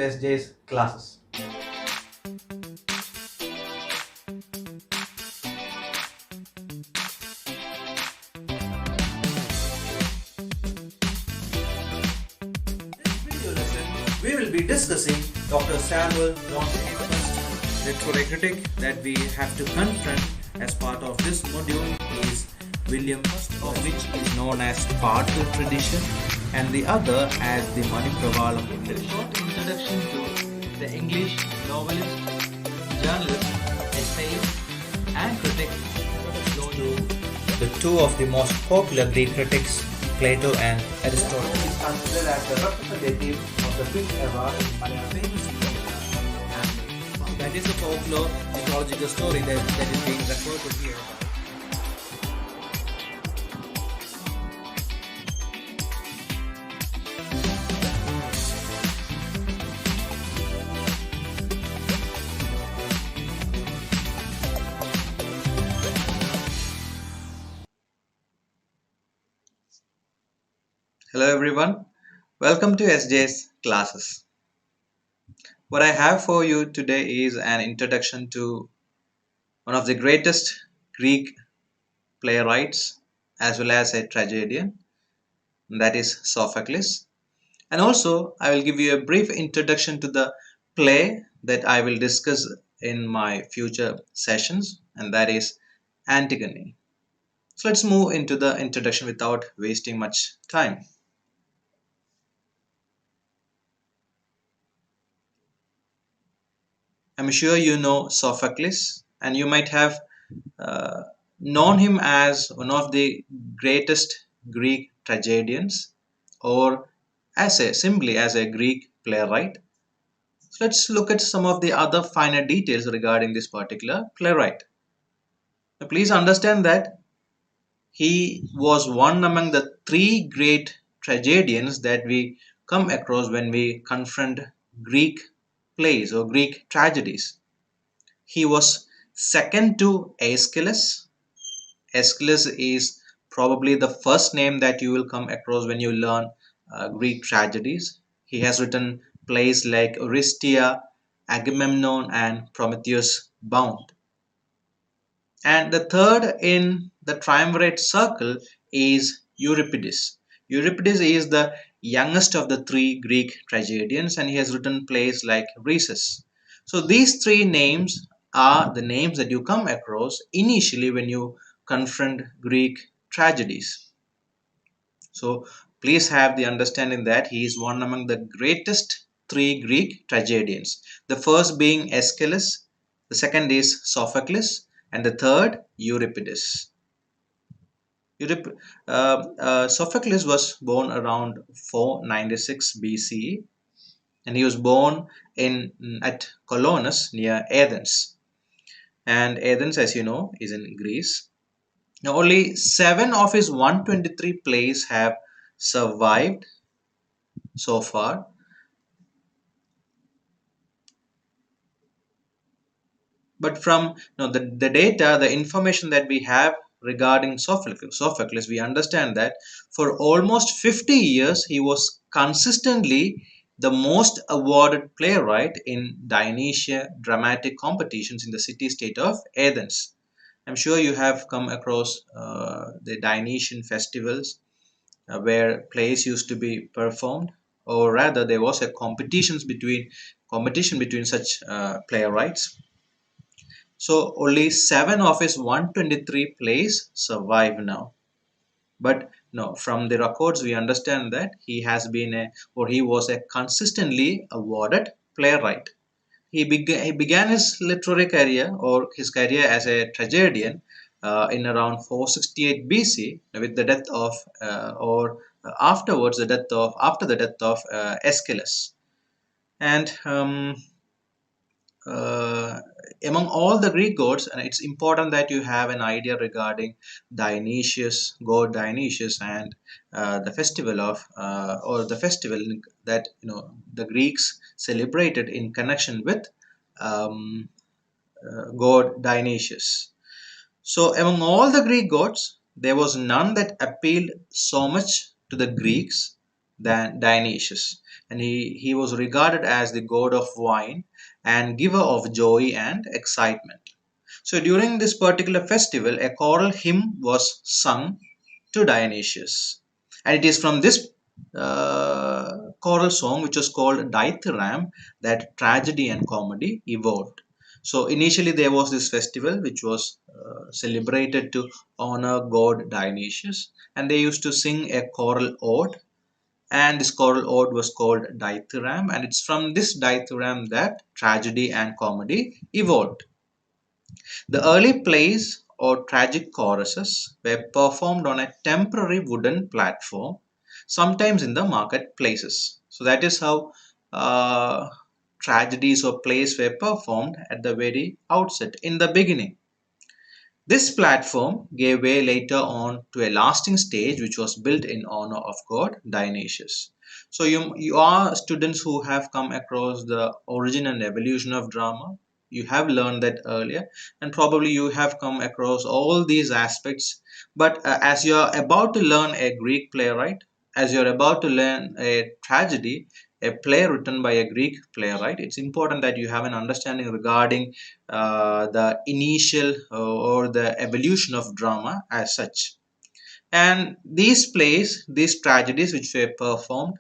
to SJ's classes. Video lesson, we will be discussing Dr. Samuel Johnson's literary critic that we have to confront as part of this module is William, of which is known as partial tradition and the other as the Manipravalam tradition. Short introduction to the English novelist, journalist, essayist and critic. The two of the most popular Greek critics, Plato and Aristotle, is considered as a representative of the Greek era in Malayalam. That is a folklore mythological story that is being referred to here. Hello everyone, welcome to SJ's classes. What I have for you today is an introduction to one of the greatest Greek playwrights as well as a tragedian, that is Sophocles. And also I will give you a brief introduction to the play that I will discuss in my future sessions, and that is Antigone. So let's move into the introduction without wasting much time. I'm sure you know Sophocles, and you might have known him as one of the greatest Greek tragedians, or simply as a Greek playwright. So let's look at some of the other finer details regarding this particular playwright. Now, please understand that he was one among the three great tragedians that we come across when we confront Greek plays or Greek tragedies. He was second to Aeschylus. Aeschylus is probably the first name that you will come across when you learn Greek tragedies. He has written plays like Eurystheus, Agamemnon, and Prometheus Bound. And the third in the triumvirate circle is Euripides. Euripides is the youngest of the three Greek tragedians, and he has written plays like Rhesus. So these three names are the names that you come across initially when you confront Greek tragedies. So please have the understanding that he is one among the greatest three Greek tragedians. The first being Aeschylus, the second is Sophocles, and the third Euripides. Sophocles was born around 496 BCE, and he was born at Colonus near Athens. And Athens, as you know, is in Greece. Now, only 7 of his 123 plays have survived so far. But from the data, the information that we have regarding Sophocles, we understand that for almost 50 years he was consistently the most awarded playwright in Dionysian dramatic competitions in the city-state of Athens. I'm sure you have come across the Dionysian festivals where plays used to be performed, or rather there was a competition between such playwrights. So only 7 of his 123 plays survive now. But no, from the records we understand that he was a consistently awarded playwright. He began his literary career or his career as a tragedian in around 468 BC with the death of after the death of Aeschylus. And among all the Greek gods, and it's important that you have an idea regarding god Dionysius, and the festival that the Greeks celebrated in connection with god Dionysius. So among all the Greek gods, there was none that appealed so much to the Greeks than Dionysius. and he was regarded as the god of wine and giver of joy and excitement. So during this particular festival, a choral hymn was sung to Dionysus. And it is from this choral song, which was called Dithyramb, that tragedy and comedy evolved. So initially there was this festival which was celebrated to honor god Dionysus, and they used to sing a choral ode, and this choral ode was called Dithyramb, and it's from this Dithyramb that tragedy and comedy evolved. The early plays or tragic choruses were performed on a temporary wooden platform, sometimes in the marketplaces. So that is how tragedies or plays were performed at the very outset, in the beginning. This platform gave way later on to a lasting stage which was built in honor of god Dionysus. So you are students who have come across the origin and evolution of drama. You have learned that earlier, and probably you have come across all these aspects. But as you are about to learn a Greek playwright, as you are about to learn a tragedy, a play written by a Greek playwright, it's important that you have an understanding regarding the initial or the evolution of drama as such. And these plays, these tragedies, which were performed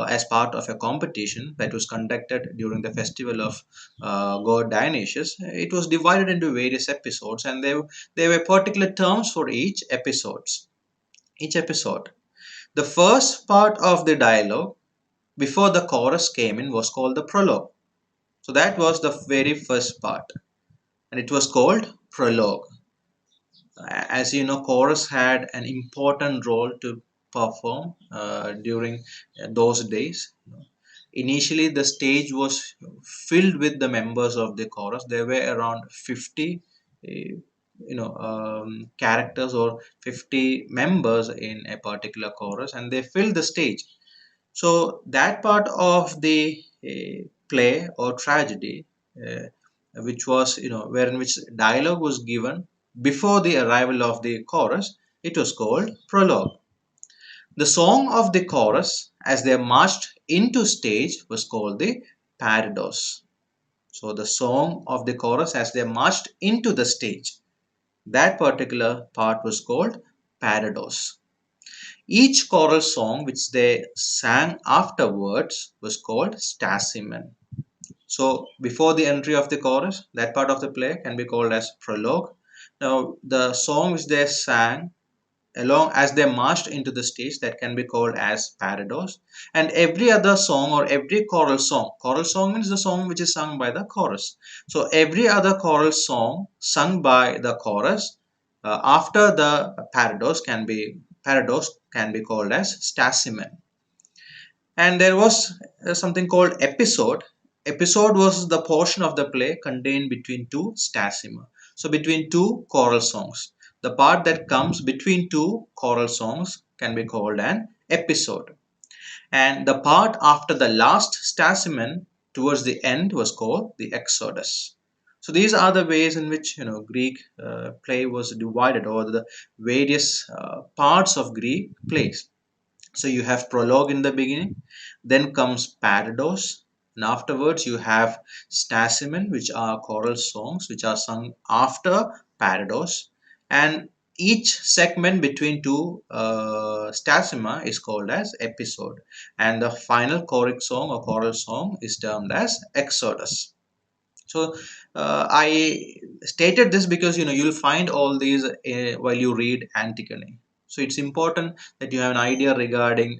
as part of a competition that was conducted during the festival of god Dionysus, it was divided into various episodes, and there were particular terms for each episodes. Each episode. The first part of the dialogue before the chorus came in was called the prologue. So that was the very first part, and it was called Prologue. As you know, chorus had an important role to perform during those days. Initially, the stage was filled with the members of the chorus. There were around 50, characters or 50 members in a particular chorus, and they filled the stage. So that part of the play or tragedy, which was wherein which dialogue was given before the arrival of the chorus, it was called prologue. The song of the chorus as they marched into stage was called the Paradose. So the song of the chorus as they marched into the stage, that particular part was called Paradose. Each choral song which they sang afterwards was called Stasimon. So before the entry of the chorus, that part of the play can be called as prologue. Now the song which they sang along as they marched into the stage, that can be called as Paradose. And every other song or every choral song means the song which is sung by the chorus. So every other choral song sung by the chorus after the Paradose can be called as Stasimon. And there was something called episode. Episode was the portion of the play contained between two stasima, so between two choral songs. The part that comes between two choral songs can be called an episode, and the part after the last stasimon towards the end was called the exodus. So these are the ways in which Greek play was divided, or the various parts of Greek plays. So you have prologue in the beginning, then comes Paradose, and afterwards you have Stasimon, which are choral songs which are sung after Paradose, and each segment between two stasima is called as episode, and the final choric song or choral song is termed as exodus. So I stated this because you'll find all these while you read Antigone. So it's important that you have an idea regarding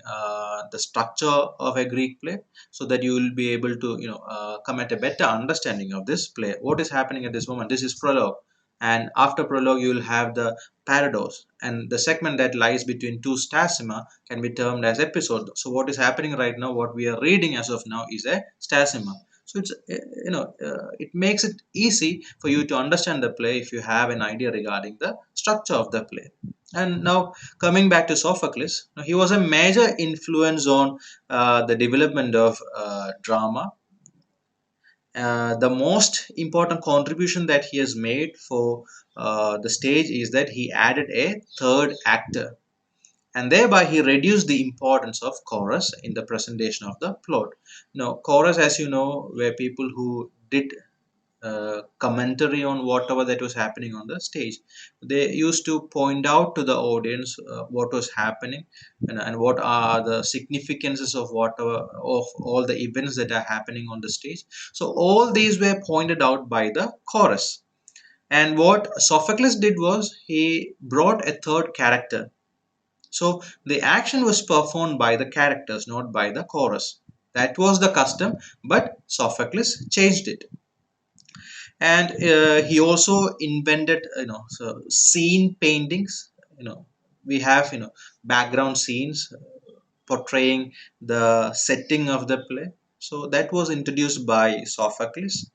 the structure of a Greek play, so that you will be able to come at a better understanding of this play. What is happening at this moment? This is prologue, and after prologue you will have the Paradose, and the segment that lies between two stasima can be termed as episode. So what is happening right now, what we are reading as of now, is a stasima. So it's it makes it easy for you to understand the play if you have an idea regarding the structure of the play. And now coming back to Sophocles, now he was a major influence on the development of drama. The most important contribution that he has made for the stage is that he added a third actor. and thereby he reduced the importance of chorus in the presentation of the plot. Now, chorus, as you know, were people who did commentary on whatever that was happening on the stage. They used to point out to the audience what was happening, and what are the significances of whatever of all the events that are happening on the stage. So all these were pointed out by the chorus. And what Sophocles did was he brought a third character. So the action was performed by the characters, not by the chorus. That was the custom, but Sophocles changed it. And he also invented, so scene paintings. We have, background scenes portraying the setting of the play. So that was introduced by Sophocles.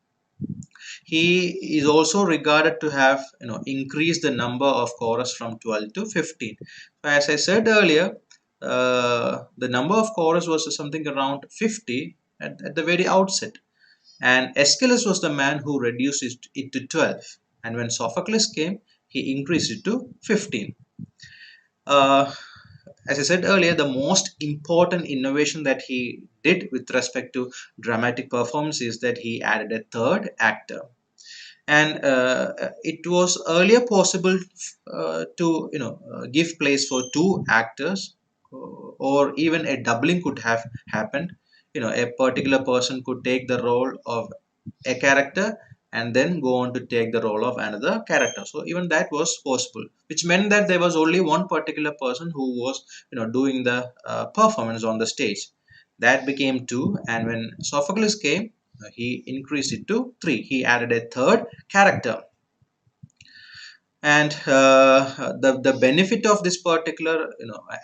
He is also regarded to have, increased the number of chorus from 12 to 15. So as I said earlier, the number of chorus was something around 50 at the very outset, and Aeschylus was the man who reduced it to 12, and when Sophocles came, he increased it to 15. uh, as I said earlier, the most important innovation that he did with respect to dramatic performance is that he added a third actor. And it was earlier possible to give place for two actors, or even a doubling could have happened. A particular person could take the role of a character and then go on to take the role of another character. So even that was possible, which meant that there was only one particular person who was doing the performance on the stage. That became two, and when Sophocles came, he increased it to three. He added a third character. And the benefit of this particular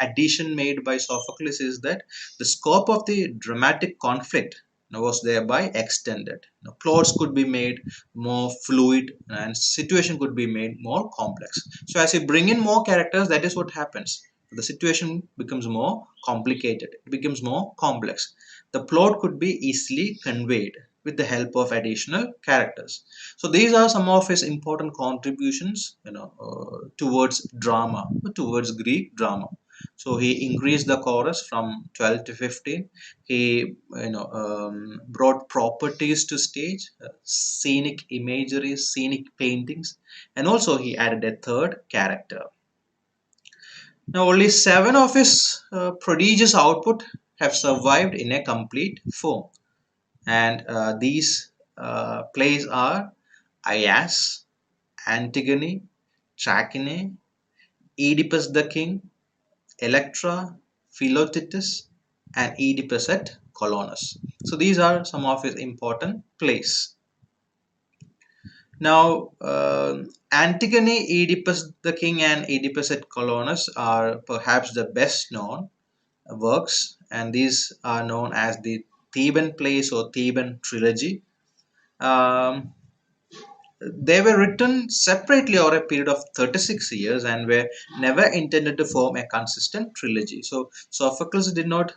addition made by Sophocles is that the scope of the dramatic conflict was thereby extended. Plots could be made more fluid, and situation could be made more complex. So as you bring in more characters, that is what happens. The situation becomes more complicated, it becomes more complex. The plot could be easily conveyed with the help of additional characters. So these are some of his important contributions, towards drama, towards Greek drama. So he increased the chorus from 12 to 15. He, brought properties to stage, scenic imagery, scenic paintings, and also he added a third character. Now, only seven of his prodigious output have survived in a complete form, and these plays are Aias, Antigone, Trachine, Oedipus the King, Electra, Philoctetes, and Oedipus at Colonus. So these are some of his important plays. Now, Antigone, Oedipus the King, and Oedipus at Colonus are perhaps the best known works, and these are known as the Theban plays or Theban trilogy. Um, They were written separately over a period of 36 years and were never intended to form a consistent trilogy. So Sophocles did not,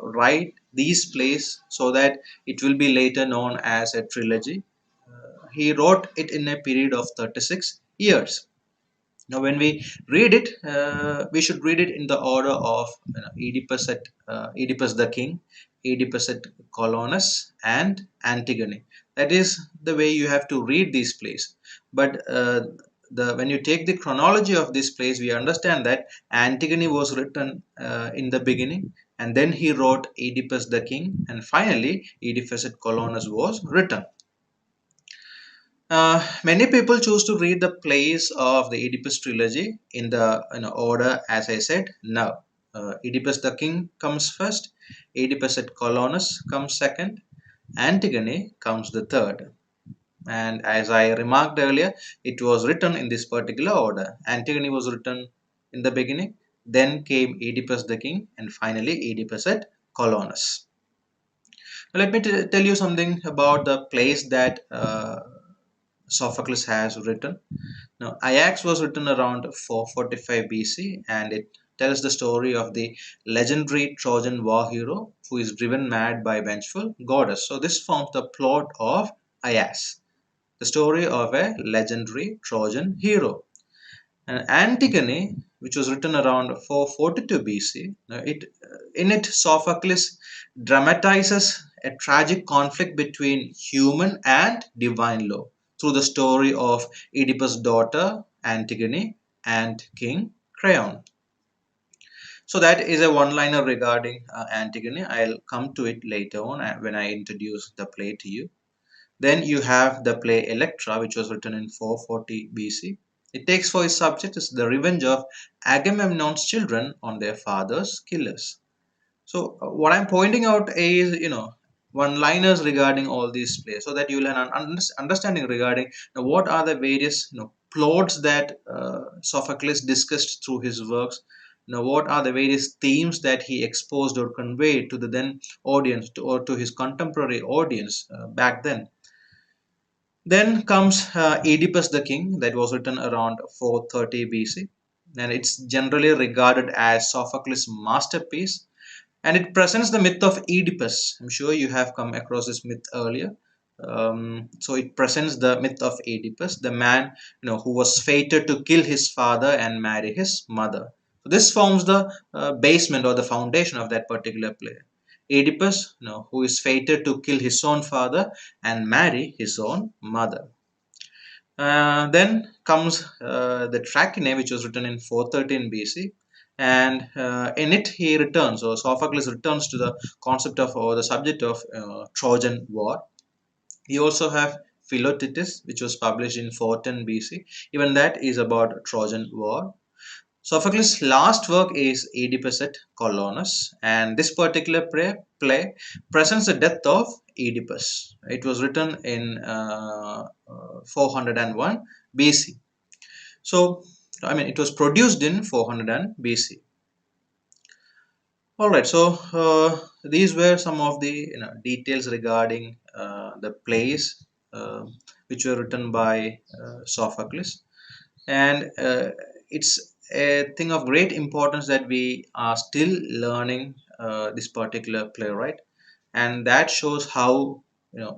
write these plays so that it will be later known as a trilogy. He wrote it in a period of 36 years. Now, when we read it, we should read it in the order of Oedipus the King, Oedipus at Colonus, and Antigone. That is the way you have to read these plays. But when you take the chronology of this plays, we understand that Antigone was written in the beginning, and then he wrote Oedipus the King, and finally Oedipus at Colonus was written. Many people choose to read the plays of the Oedipus trilogy in the order as I said now. Oedipus the King comes first, Oedipus at Colonus comes second, Antigone comes the third. And as I remarked earlier, it was written in this particular order. Antigone was written in the beginning, then came Oedipus the King, and finally Oedipus at Colonus. Now, let me tell you something about the plays that Sophocles has written. Now, Ajax was written around 445 BC, and it tells the story of the legendary Trojan War hero who is driven mad by a vengeful goddess. So this forms the plot of Ajax, the story of a legendary Trojan hero. And Antigone which was written around 442 BC. In it, Sophocles dramatizes a tragic conflict between human and divine law through the story of Oedipus' daughter Antigone and King Creon. So that is a one-liner regarding Antigone. I'll come to it later on when I introduce the play to you. Then you have the play Electra, which was written in 440 BC. It takes for its subject is the revenge of Agamemnon's children on their father's killers. So what I'm pointing out is, one-liners regarding all these plays, so that you'll have an understanding regarding what are the various plots that Sophocles discussed through his works. What are the various themes that he exposed or conveyed to the then audience or to his contemporary audience back then. Then comes Oedipus the King, that was written around 430 BC, and it's generally regarded as Sophocles' masterpiece, and it presents the myth of Oedipus. I'm sure you have come across this myth earlier. So it presents the myth of Oedipus, the man who was fated to kill his father and marry his mother. So this forms the basement or the foundation of that particular play. Oedipus, who is fated to kill his own father and marry his own mother. Then comes the Trachine, which was written in 413 BC, and in it he returns, or Sophocles returns to the concept of or the subject of Trojan War. We also have Philoctetes, which was published in 410 BC. Even that is about Trojan War. Sophocles' last work is Oedipus at Colonus, and this particular play presents the death of Oedipus. It was written in 401 BC. So, I mean, it was produced in 400 BC. All right, so these were some of the details regarding the plays which were written by Sophocles, and it's a thing of great importance that we are still learning this particular playwright, and that shows how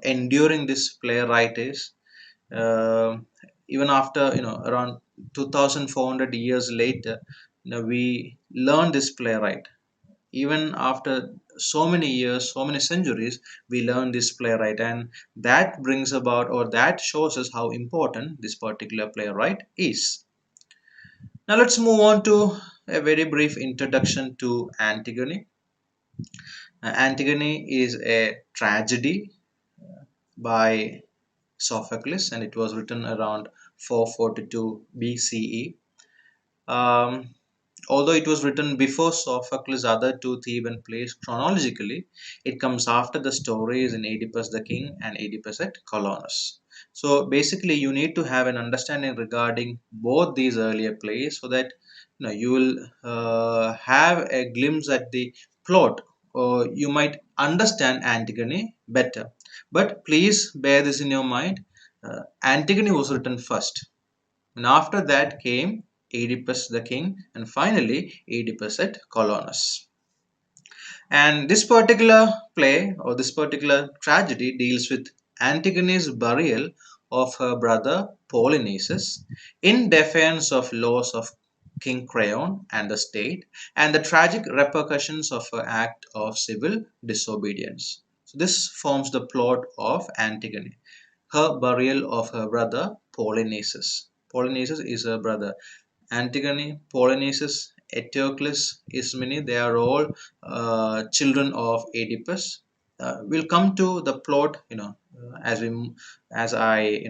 enduring this playwright is. Um Even after around 2,400 years later, we learn this playwright. Even after so many years, so many centuries, we learn this playwright, and that brings about, or that shows us how important this particular playwright is. Now let's move on to a very brief introduction to Antigone. Antigone is a tragedy by Sophocles, and it was written around 442 BCE. Um, Although it was written before Sophocles' other two Theban plays chronologically, it comes after the stories in Oedipus the King and Oedipus at Colonus. So basically, you need to have an understanding regarding both these earlier plays, so that you will have a glimpse at the plot, or you might understand Antigone better. But please bear this in your mind. Antigone was written first, and after that came Oedipus the King, and finally Oedipus at Colonus. And this particular play, or this particular tragedy, deals with Antigone's burial of her brother Polynices in defiance of laws of King Creon and the state, and the tragic repercussions of her act of civil disobedience. So this forms the plot of Antigone, her burial of her brother Polynices. Polynices is her brother. Antigone, Polynices, Eteocles, Ismene, they are all children of Oedipus. We'll come to the plot, as I,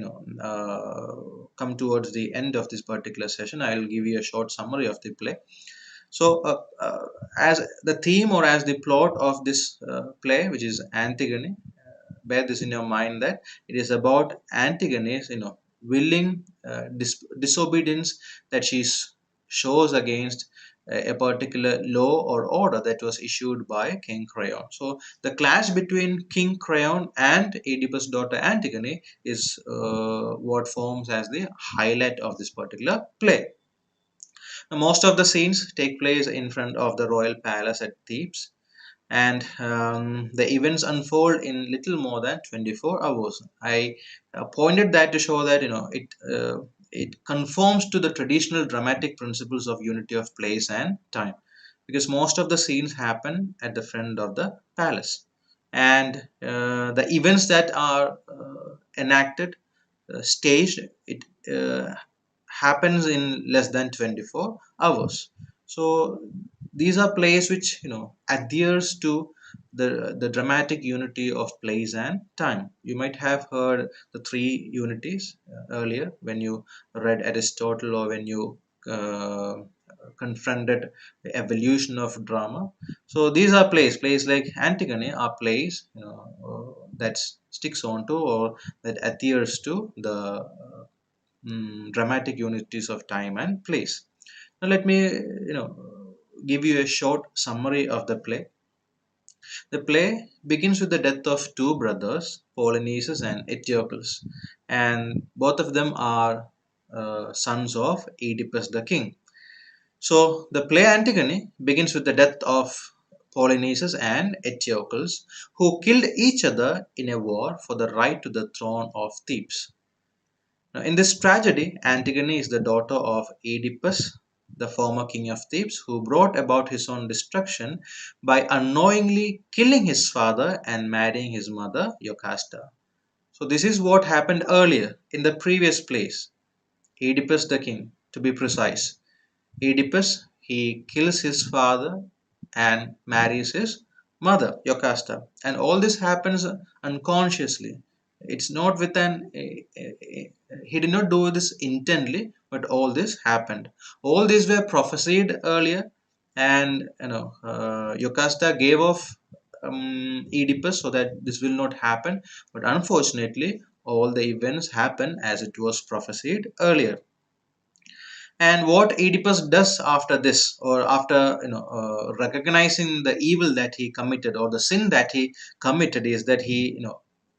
come towards the end of this particular session. I will give you a short summary of the play. So, as the theme or as the plot of this play, which is Antigone, bear this in your mind that it is about Antigone's, willing disobedience that she shows against a particular law or order that was issued by King Creon. So the clash between King Creon and Oedipus' daughter Antigone is what forms as the highlight of this particular play. Now, most of the scenes take place in front of the royal palace at Thebes, and the events unfold in little more than 24 hours. I pointed that to show that it it conforms to the traditional dramatic principles of unity of place and time, because most of the scenes happen at the front of the palace, and the events that are enacted, staged, it happens in less than 24 hours. So these are plays which adheres to the dramatic unity of place and time. You might have heard the three unities earlier when you read Aristotle, or when you uh, confronted the evolution of drama. So these are plays like Antigone are plays that sticks on to, or that adheres to the dramatic unities of time and place. Now let me give you a short summary of the play. The play begins with the death of two brothers, Polynices and Eteocles, and both of them are sons of Oedipus the king. So the play Antigone begins with the death of Polynices and Eteocles, who killed each other in a war for the right to the throne of Thebes. Now, in this tragedy, Antigone is the daughter of Oedipus, the former king of Thebes, who brought about his own destruction by unknowingly killing his father and marrying his mother, Jocasta. So, this is what happened earlier in the previous plays. Oedipus the king, to be precise. Oedipus, he kills his father and marries his mother, Jocasta. And all this happens unconsciously. It's not with he did not do this intently, but all this happened. All these were prophesied earlier, and Jocasta gave off Oedipus so that this will not happen. But unfortunately, all the events happen as it was prophesied earlier. And what Oedipus does after this, or after recognizing the evil that he committed, or the sin that he committed, is that he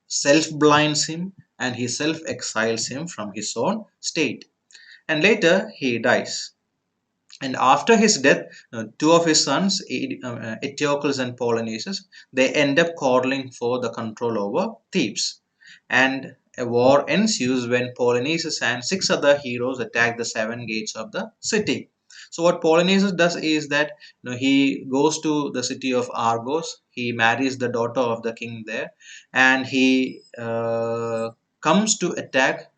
self blinds him, and he self exiles him from his own state, and later he dies. And after his death, two of his sons, Eteocles and Polynices, they end up quarreling for the control over Thebes. And a war ensues when Polynices and six other heroes attack the seven gates of the city. So what Polynices does is that he goes to the city of Argos. He marries the daughter of the king there, and he comes to attack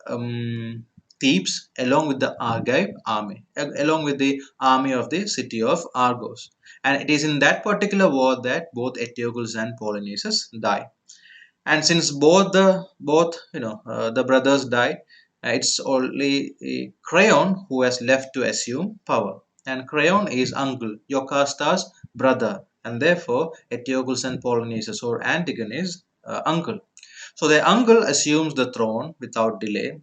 um, Thebes along with the Argive army, along with the army of the city of Argos. And it is in that particular war that both Eteocles and Polynices die. And since both the brothers die, it's only Creon who has left to assume power. And Creon is uncle, Jocasta's brother, and therefore Eteocles and Polynices, or Antigone's uncle. So their uncle assumes the throne without delay,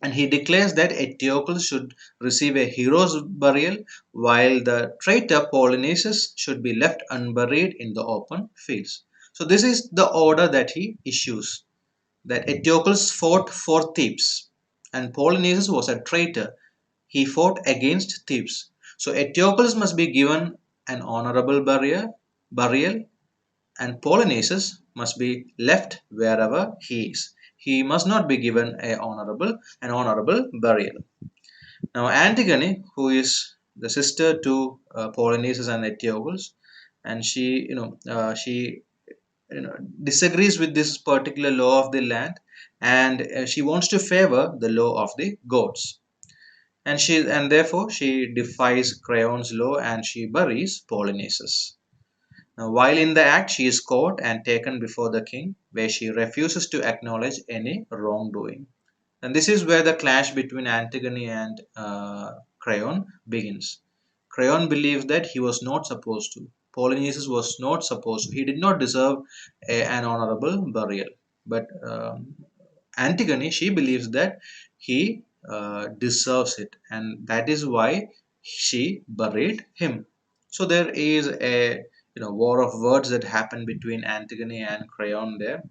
and he declares that Eteocles should receive a hero's burial, while the traitor Polynices should be left unburied in the open fields. So this is the order that he issues, that Eteocles fought for Thebes, and Polynices was a traitor. He fought against Thebes. So Eteocles must be given an honorable burial, and Polynices must be left wherever he is. He must not be given an honorable burial. Now Antigone, who is the sister to Polynices and Eteocles, and she disagrees with this particular law of the land, and she wants to favor the law of the gods, and therefore she defies Creon's law, and she buries Polynices. Now, while in the act, she is caught and taken before the king, where she refuses to acknowledge any wrongdoing. And this is where the clash between Antigone and Creon begins. Creon believes that he was not supposed to. Polynices was not supposed to. He did not deserve an honorable burial. But Antigone, she believes that he deserves it, and that is why she buried him. So there is a war of words that happened between Antigone and Creon there,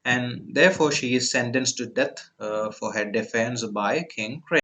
and therefore she is sentenced to death for her defiance by King Creon.